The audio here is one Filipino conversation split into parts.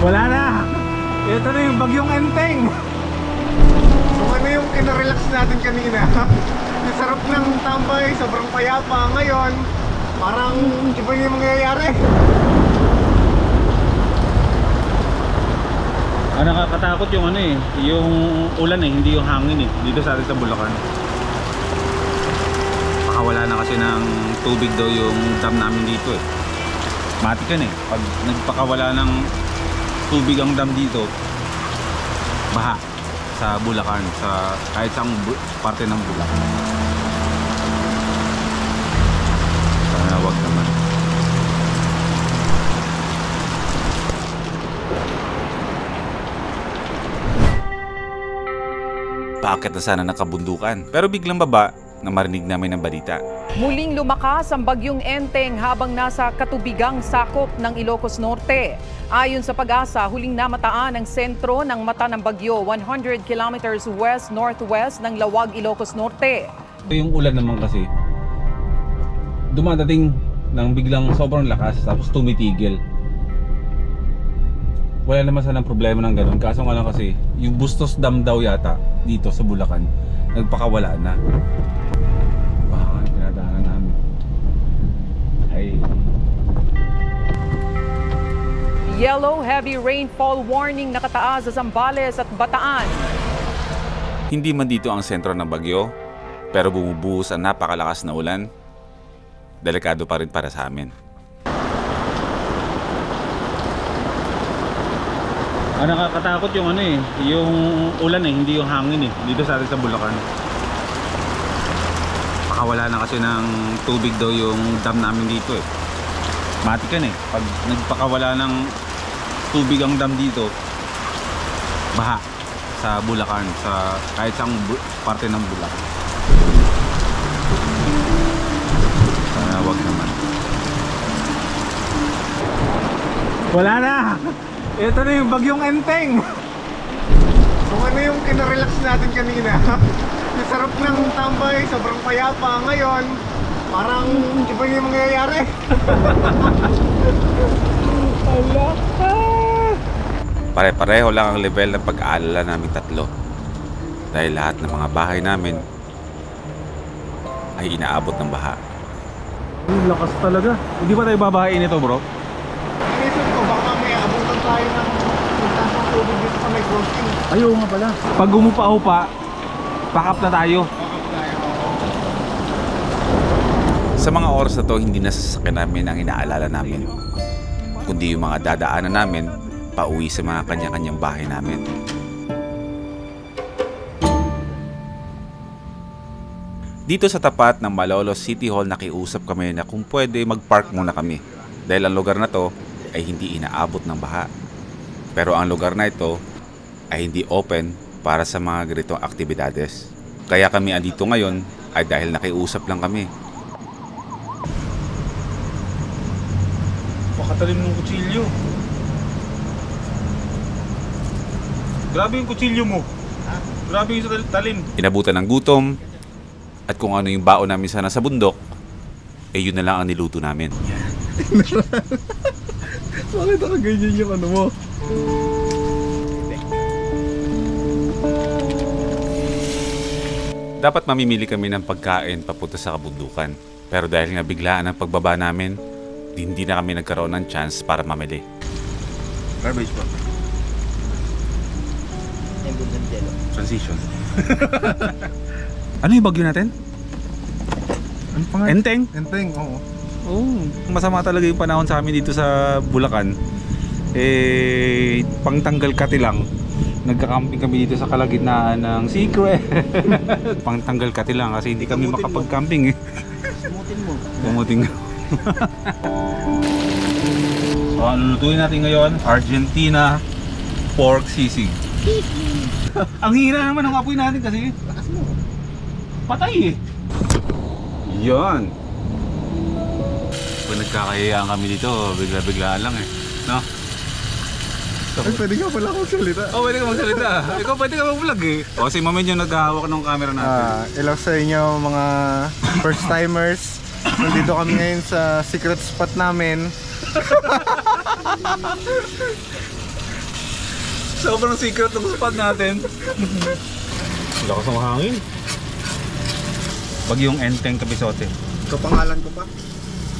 Wala na! Ito na yung bagyong Enteng! So ano yung kinarelax natin kanina? Yung sarap ng tambay, sobrang payapa. Ngayon, parang iba yung mangyayari. Nakakatakot yung ano eh, yung ulan eh, hindi yung hangin eh, dito sa atin sa Bulacan. Baka wala na kasi ng tubig daw yung dam namin dito eh. Matik yan eh, pag nagpakawala ng tubig ang dam dito, baha sa Bulacan, sa kahit saang parte ng Bulacan. Sana wag naman. Bakit na sana nakabundukan? Pero biglang baba na marinig namin ng balita. Muling lumakas ang bagyong Enteng habang nasa katubigang sakop ng Ilocos Norte. Ayon sa Pag-asa, huling namataan ang sentro ng mata ng bagyo 100 kilometers west-northwest ng Lawag, Ilocos Norte. Yung ulan naman kasi dumadating ng biglang sobrang lakas tapos tumitigil. Wala naman sanang problema ng ganun. Kaso nga lang kasi yung Bustos Dam daw yata dito sa Bulacan nagpakawala na. Baka pinadaanan namin. Ay. Yellow heavy rainfall warning nakataas sa Zambales at Bataan. Hindi man dito ang sentro ng bagyo, pero bumubuhos ang napakalakas na ulan. Delikado pa rin para sa amin. Nakakatakot yung ano eh, yung ulan eh, hindi yung hangin eh, dito sa atin sa Bulacan. Baka wala na kasi ng tubig daw yung dam namin dito eh. Matik yan eh, pag nagpakawala ng tubig ang dam dito, baha sa Bulacan, sa kahit saang parte ng Bulacan. Sana wag naman. Wala na! Ito na yung bagyong Enteng! So ano yung kinarelax natin kanina? Yung sarap ng tambay, sobrang payapa. Ngayon, parang iba yung mangyayari. Pare-pareho lang ang level ng pag-aalala naming tatlo. Dahil lahat ng mga bahay namin ay inaabot ng baha. Ang lakas talaga. Hindi ba tayo babahain ito, bro? Inisip ko, baka may abutan tayo ng magtasang tubig dito sa may crossing. Ayaw nga pala. Pag umupa-upa, pakap na tayo. Sa mga oras na to, hindi na sasakyan namin ang inaalala namin, kundi yung mga dadaanan namin pauwi sa mga kanya-kanyang bahay namin. Dito sa tapat ng Malolos City Hall, nakiusap kami na kung pwede mag-park muna kami dahil ang lugar na to ay hindi inaabot ng baha. Pero ang lugar na ito ay hindi open para sa mga ganitong aktibidades. Kaya kami andito ngayon ay dahil nakiusap lang kami. Pakatalim ng kutsilyo. Grabe yung kutsilyo mo. Grabe yung talim. Inabutan ng gutom at kung ano yung baon namin sana sa bundok, eh yun na lang ang niluto namin. Bakit nakaganyan yung ano mo? Dapat mamimili kami ng pagkain papunta sa kabundukan. Pero dahil nga biglaan ang pagbaba namin, hindi na kami nagkaroon ng chance para mamili. Garbage pa. Transition. Ano yung bagyo natin? Ano pa nga? Enteng? Enteng, oo. Oo. Masama talaga yung panahon sa amin dito sa Bulacan. Eh, pangtanggal kati lang. Nagka-camping kami dito sa kalagitnaan ng Secret. Pangtanggal kati lang kasi hindi kami makapag-camping eh. Sumutin mo. Sumutin mo. So, ang lulutuin natin ngayon, Argentina pork sisig. Ang hina naman ng apoy natin kasi. Lakas mo. Patay eh. Yan. Pag nagkakayaan kami dito, bigla-biglaan lang eh. No? Ay, pwede ka pala akong salita. Oh, pwede ka magsalita. Ikaw pwede ka mag-vlog eh. O, si Mamen yung naghahawak ng camera natin. Hello sa inyo mga first timers. Nandito kami ngayon sa secret spot namin. Sobrang secret ng spot natin. Lakas ng hangin. Bagyong Enteng Kabisote. Kapangalan ko pa.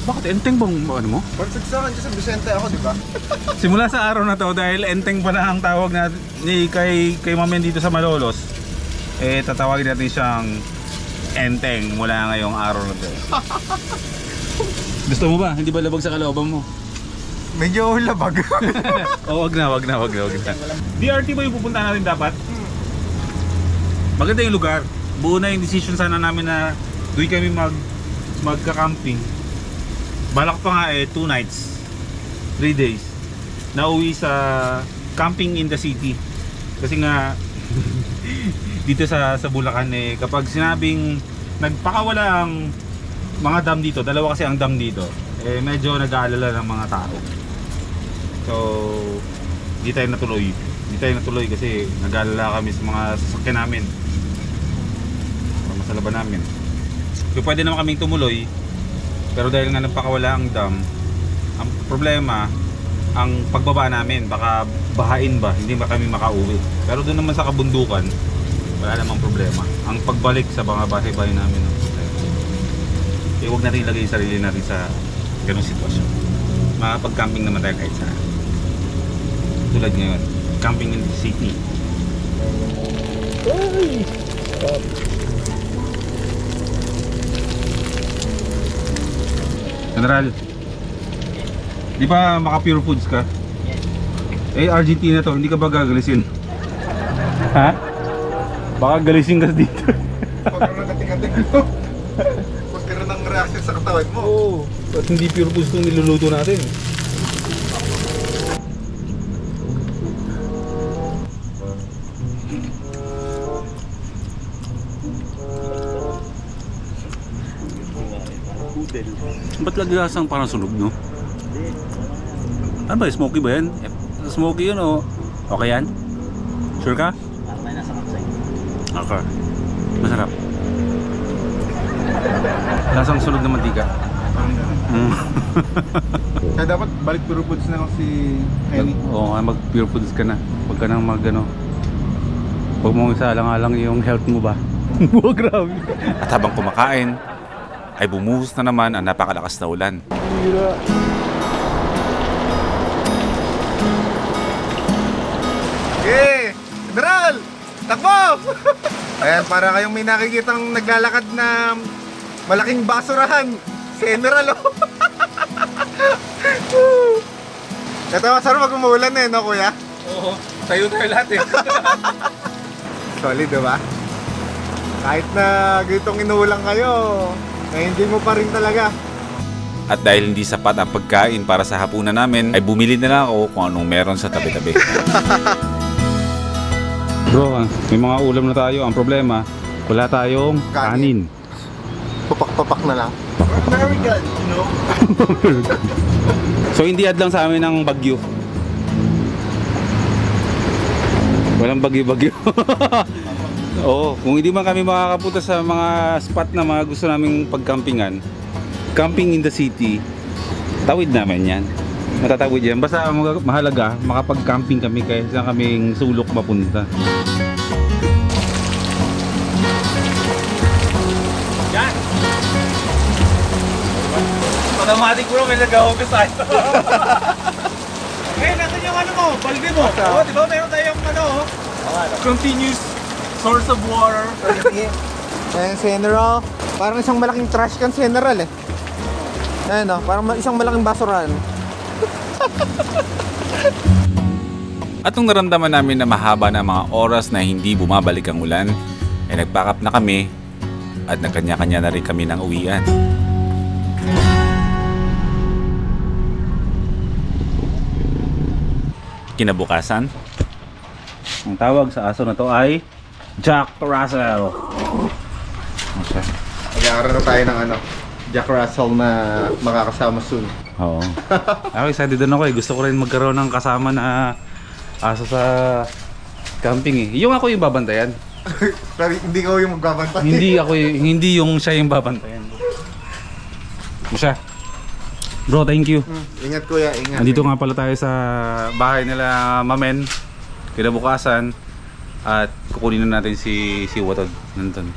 Bakit Enteng bang ano mo? Pagsagsakan kasi Vicente ako, di ba? Simula sa araw na to, dahil Enteng pa na ang tawag natin ni kay Mamen dito sa Malolos, eh tatawagin natin siyang Enteng mula ngayong araw na to. Gusto mo ba? Hindi ba labag sa kalooban mo? Medyo labag. Oh, wag na. DRT ba yung pupunta natin dapat? Maganda yung lugar. Buo na yung decision sana namin na doon kami magka-camping. Balak pa nga 2 nights, 3 days. Nauwi sa camping in the city. Kasi nga dito sa Bulacan kapag sinabing nagpakawala ang mga dam dito, dalawa kasi ang dam dito, medyo nag-aalala ng mga tao. So, di tayo natuloy kasi nag-aalala kami sa mga sasakyan namin. Para masalaban namin. So, pwede naman kaming tumuloy. Pero dahil nga nagpakawala ang dam, ang problema, ang pagbaba namin, baka bahain ba, hindi ba kami makauwi. Pero doon naman sa kabundukan, wala namang problema. Ang pagbalik sa mga bahay-bahay namin, huwag natin ilagay yung sarili natin sa ganung sitwasyon. Makapag-camping naman tayo kahit saan. Tulad ngayon, camping in the city. General, di ba maka-Pure Foods ka? Argentina to, hindi ka ba gagalisin? Ha? Baka galisin ka dito. Pagkaroon ng kating-kating mo. Pagkaroon ng reaction sa katawan mo. Oo, at hindi Pure Foods itong niluluto natin. Ba't laglasang parang sunog, no? Ano ba? Smoky ba yan? Smoky yun o? Okay yan? Sure ka? May nasa kapsay. Okay. Masarap. Lasang sunog na mantika. Kaya dapat balik Pure Foods na lang si Henny. Oo nga, mag Pure Foods ka na. Huwag ka nang huwag mong isalang-alang yung health mo ba? Huwag, grabe. At habang kumakain, ay bumuhos na naman ang napakalakas na ulan. Okay! General! Takbo! Ayan, para kayong may nakikitang naglalakad na malaking basurahan. Si General, oh! Ito, masarap pag umuulan no kuya? Oo, tayo lahat Solid, diba? Kahit na ganitong inuulang kayo, hindi mo pa rin talaga. At dahil hindi sapat ang pagkain para sa hapunan namin, ay bumili na lang ako kung anong meron sa tabi-tabi. Bro, may mga ulam na tayo. Ang problema, wala tayong kanin. Tupak-tupak na lang. American, you know? So hindi lang sa amin ng bagyo. Walang bagyo-bagyo. Oo, kung hindi man kami makakapunta sa mga spot na mga gusto naming pagkampingan, camping in the city, tawid namin yan. Matatawid yan. Basta mahalaga, makapag-camping kami kahit saan kaming sulok mapunta. Yan! Automatic bro, may nag-ahopis tayo. Eh, natin yung ano mo, balde mo. Oo, di ba meron tayong continuous source of water. Ayan si General. Parang isang malaking trash can si General eh. Ayan o, parang isang malaking basurahan. At nung naramdaman namin na mahaba na mga oras na hindi bumabalik ang ulan, ay nag-pack up na kami at nagkanya-kanya na rin kami ng uwian. Kinabukasan, ang tawag sa aso na to ay Jack Russell. Okay. Mag-aaral na tayo ng Jack Russell na makakasama soon. Oo. Ako excited din ako eh. Gusto ko rin magkaroon ng kasama na aso sa camping eh. Yung ako yung babantayan. Pero hindi ko yung magbabantay. Hindi yung siya yung babantayan. Masya. Bro, thank you. Ingat kuya, ingat. Nandito nga pala tayo sa bahay nila Mamen. Kinabukasan at kukunin na natin si Watod nandun.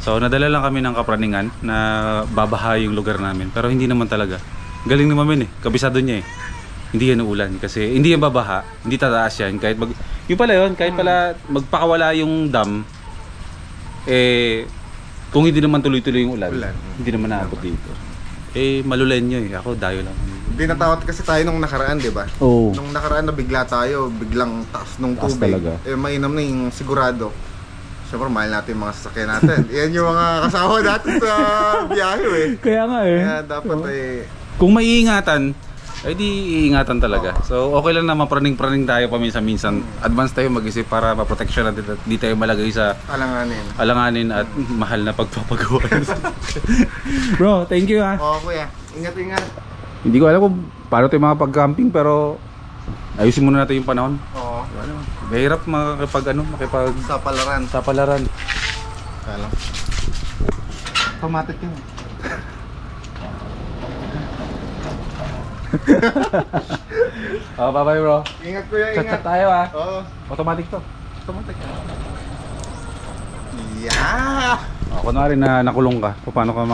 So nadala lang kami ng kapraningan na babaha yung lugar namin, pero hindi naman talaga. Galing ni Mamin kabisado niya Hindi yan ulan kasi hindi yan babaha, hindi tataas yan kahit kahit pala magpakawala yung dam kung hindi naman tuloy-tuloy yung ulan. Hindi naman naabot dito. Malulenyo ako dayo lang. Binatawat kasi tayo nung nakaraan, di ba? Oo. Nung nakaraan na bigla tayo, biglang taas nung Taas tubig. talaga. Mainam na yung sigurado. Siyempre, mahal natin yung mga sasakyan natin. Yan yung mga kasama natin sa biyahe Kaya nga Kaya dapat kung maiingatan, di iingatan talaga. So okay lang na mapraning-praning tayo paminsan-minsan. Advance tayo mag-isip para maproteksyon natin at di tayo malagay sa alanganin at mahal na pagpapagawa. Bro, thank you Oo, kuya. Ingat-ingat. Hindi ko alam kung paano tayo makapag-camping pero ayusin muna natin yung panahon. Oo. Mahirap makipag Sapalaran. Kaya lang. Automatic yun. Bye-bye bro. Ingat kuya, ingat. Chat tayo Oo. Automatic to. Automatic. Yeah! Kunwari na nakulong ka, paano ka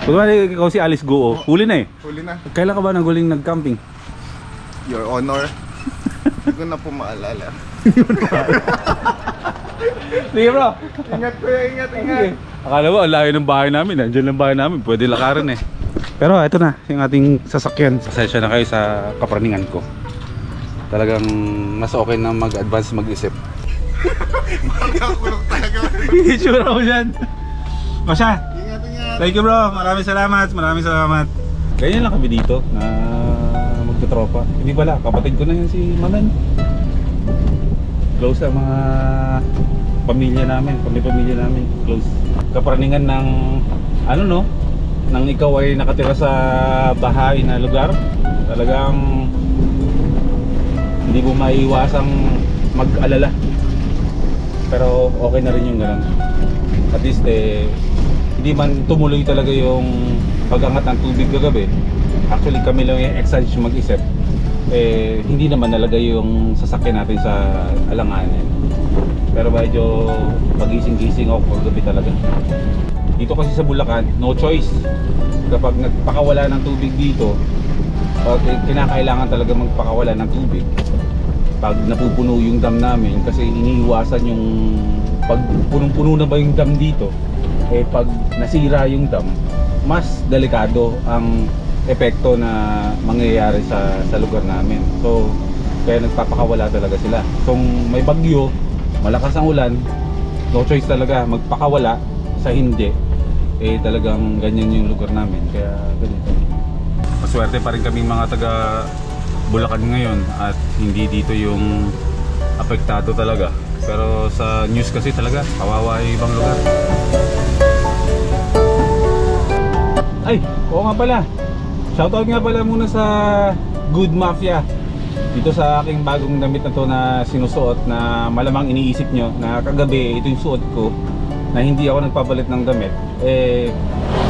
kunwari ikaw si Alice Goo, huli na Huli na. Kailan ka ba naguling nag-camping? Your Honor. Hindi ko na po maalala. Sige bro. Ingat kuya, ingat. Akala mo, ang layo ng bahay namin. Nandiyan lang bahay namin. Pwede lakarin Pero ito na, yung ating sasakyan. Pasensya na kayo sa kapraningan ko. Talagang mas okay na mag-advance mag-isip. Magkakulong talaga. Itsura mo dyan. Masya, Ingat. thank you bro. Maraming salamat. Ganyan lang kami dito na magtutropa. Hindi pala, kapatid ko na yun si Manan. Close sa mga pamilya namin, close. Kapraningan ng nang ikaw ay nakatira sa bahay na lugar, talagang hindi mo maiwasang mag-alala. Pero okay na rin yung ganun. At least hindi man tumuloy talaga yung pag-angat ng tubig kagabi. Actually kami lang yung excited mag-isip. Hindi naman nalagay yung sasakyan natin sa alanganin. Pero medyo pagising-gising ako kagabi talaga. Dito kasi sa Bulacan, no choice. Kapag nagpakawala ng tubig dito, kinakailangan talaga magpakawala ng tubig. Pag napupuno yung dam namin, kasi iniiwasan yung pag punong-puno na ba yung dam dito, pag nasira yung dam, mas delikado ang epekto na mangyayari sa lugar namin. So, kaya nagpapakawala talaga sila. Kung may bagyo, malakas ang ulan, no choice talaga magpakawala. Sa hindi, talagang ganyan yung lugar namin. Kaya ganito. Maswerte pa rin kaming mga taga Bulacan ngayon at hindi dito yung apektado talaga. Pero sa news kasi talaga, kawawa yung ibang lugar. Ay, oo nga pala. Shoutout nga pala muna sa Good Mafia. Dito sa aking bagong damit na to na sinusuot na malamang iniisip nyo na kagabi ito yung suot ko na hindi ako nagpapalit ng damit.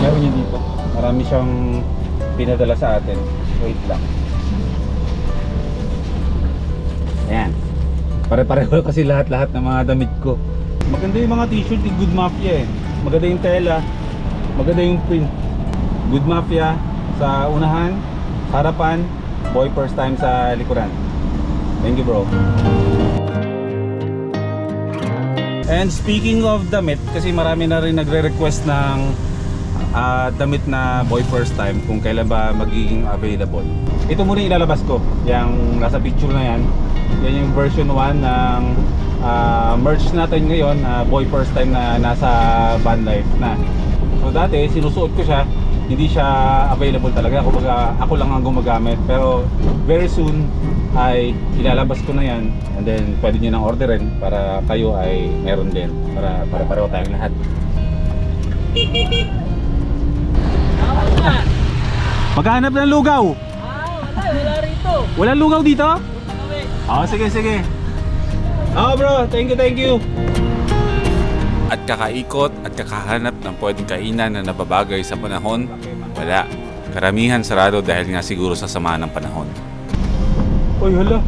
Meron yun dito. Marami siyang pinadala sa atin. Wait lang. Ayan. Pare-pareho kasi lahat-lahat ng mga damit ko. Maganda yung mga t-shirt ni Good Mafia Maganda yung tela. Maganda yung print. Good Mafia sa unahan, harapan, boy first time sa likuran. Thank you bro. And speaking of damit, kasi marami na rin nagre-request ng damit na boy first time kung kailan ba magiging available. Ito muna ilalabas ko, yung nasa picture na yan. Yan yung version 1 ng merch natin ngayon, boy first time na nasa van life na. So dati sinusuot ko siya, hindi siya available talaga, ako lang ang gumagamit. Pero very soon ay ilalabas ko na yan, and then pwede nyo nang orderin para kayo ay meron din, para pareho tayong lahat. Maghanap ng lugaw. Wala rito. Walang lugaw dito? Sige. Bro, thank you. At kakaikot at kakahanap ng pwedeng kainan na nababagay sa panahon, wala. Karamihan sarado dahil nga siguro sa sama ng panahon. Uy, hala.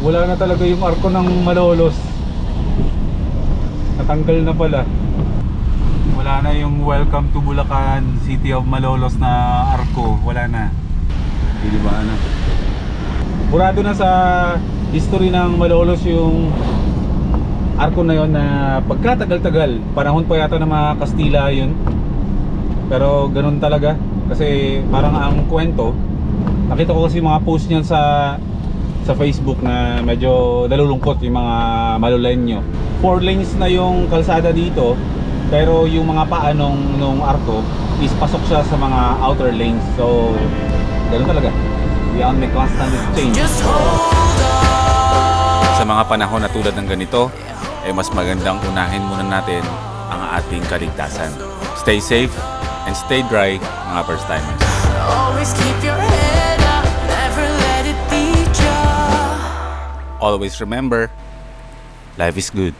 Wala na talaga yung arko ng Malolos. Natanggal na pala. Wala na yung Welcome to Bulacan, City of Malolos na arko. Wala na. Hindi ba ano? Burado na sa history ng Malolos yung arko na yon na pagkatagal-tagal. Panahon pa yata ng mga Kastila yun. Pero ganun talaga. Kasi parang ang kwento, nakita ko kasi mga post niyan sa Facebook na medyo nalulungkot yung mga Malolenyo. 4 lanes na yung kalsada dito, pero yung mga paa nung arko is pasok siya sa mga outer lanes. So ganun talaga. We are on the constant change. Sa mga panahon na tulad ng ganito, mas magandang unahin muna natin ang ating kaligtasan. Stay safe and stay dry, mga first timers. Always keep your head up, never let it beat you. Always remember, life is good.